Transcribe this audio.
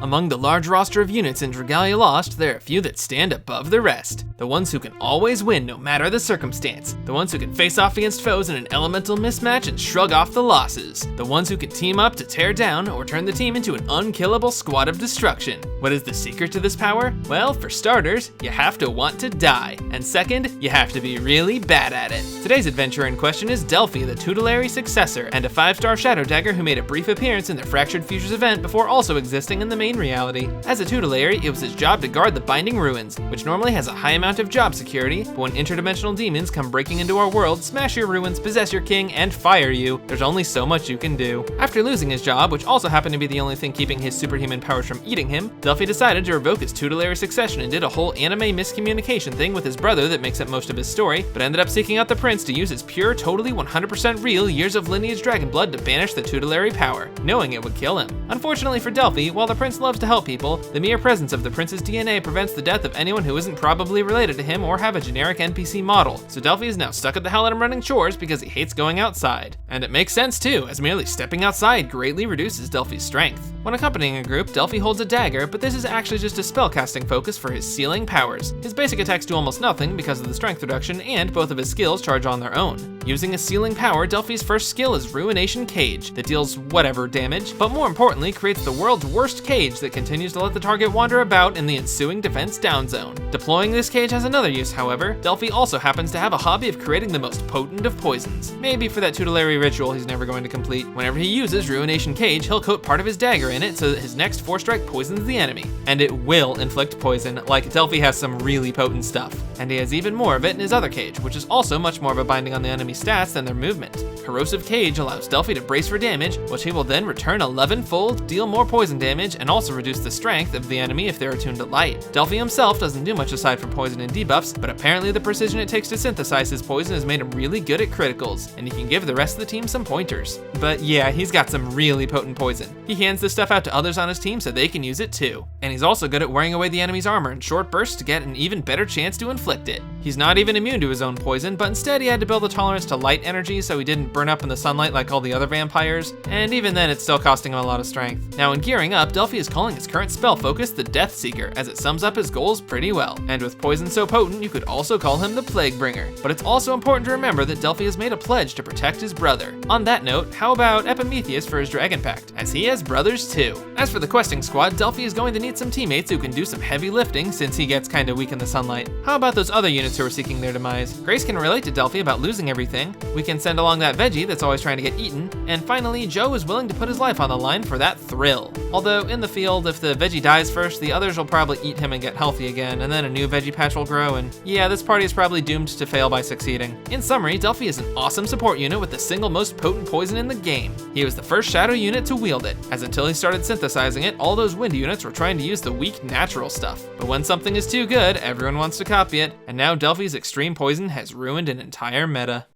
Among the large roster of units in Dragalia Lost, there are a few that stand above the rest. The ones who can always win no matter the circumstance. The ones who can face off against foes in an elemental mismatch and shrug off the losses. The ones who can team up to tear down or turn the team into an unkillable squad of destruction. What is the secret to this power? Well, for starters, you have to want to die. And second, you have to be really bad at it. Today's adventurer in question is Delphi, the tutelary successor, and a 5-star shadow dagger who made a brief appearance in the Fractured Futures event before also existing in the main reality. As a tutelary, it was his job to guard the Binding Ruins, which normally has a high amount of job security, but when interdimensional demons come breaking into our world, smash your ruins, possess your king, and fire you, there's only so much you can do. After losing his job, which also happened to be the only thing keeping his superhuman powers from eating him, Delphi decided to revoke his tutelary succession and did a whole anime miscommunication thing with his brother that makes up most of his story, but ended up seeking out the prince to use his pure, totally 100% real years of lineage dragon blood to banish the tutelary power, knowing it would kill him. Unfortunately for Delphi, while the prince loves to help people, the mere presence of the prince's DNA prevents the death of anyone who isn't probably related to him or have a generic NPC model, so Delphi is now stuck at the Halidom running chores because he hates going outside. And it makes sense too, as merely stepping outside greatly reduces Delphi's strength. When accompanying a group, Delphi holds a dagger, but this is actually just a spellcasting focus for his sealing powers. His basic attacks do almost nothing because of the strength reduction, and both of his skills charge on their own. Using a sealing power, Delphi's first skill is Ruination Cage, that deals whatever damage, but more importantly creates the world's worst cage that continues to let the target wander about in the ensuing defense down zone. Deploying this cage has another use, however. Delphi also happens to have a hobby of creating the most potent of poisons. Maybe for that tutelary ritual he's never going to complete. Whenever he uses Ruination Cage, he'll coat part of his dagger in it so that his next 4-strike poisons the enemy. And it will inflict poison, like Delphi has some really potent stuff. And he has even more of it in his other cage, which is also much more of a binding on the enemy's stats than their movement. Corrosive Cage allows Delphi to brace for damage, which he will then return 11-fold, deal more poison damage, and also reduce the strength of the enemy if they're attuned to light. Delphi himself doesn't do much aside from poison and debuffs, but apparently the precision it takes to synthesize his poison has made him really good at criticals, and he can give the rest of the team some pointers. But yeah, he's got some really potent poison. He hands this stuff out to others on his team so they can use it too. And he's also good at wearing away the enemy's armor in short bursts to get an even better chance to inflict it. He's not even immune to his own poison, but instead he had to build a tolerance to light energy so he didn't burn up in the sunlight like all the other vampires, and even then it's still costing him a lot of strength. Now in gearing up, Delphi is calling his current spell focus the Death Seeker, as it sums up his goals pretty well. And with poison so potent, you could also call him the Plague Bringer. But it's also important to remember that Delphi has made a pledge to protect his brother. On that note, how about Epimetheus for his Dragon Pact, as he has brothers too. As for the questing squad, Delphi is going to need some teammates who can do some heavy lifting since he gets kinda weak in the sunlight. How about those other units who are seeking their demise? Grace can relate to Delphi about losing everything. We can send along that veggie that's always trying to get eaten. And finally, Joe is willing to put his life on the line for that thrill. Although in the field, if the veggie dies first, the others will probably eat him and get healthy again, and then a new veggie patch will grow, and yeah, this party is probably doomed to fail by succeeding. In summary, Delphi is an awesome support unit with the single most potent poison in the game. He was the first shadow unit to wield it, as until he started synthesizing it, all those wind units were trying to use the weak natural stuff. But when something is too good, everyone wants to copy it, and now Delphi's extreme poison has ruined an entire meta.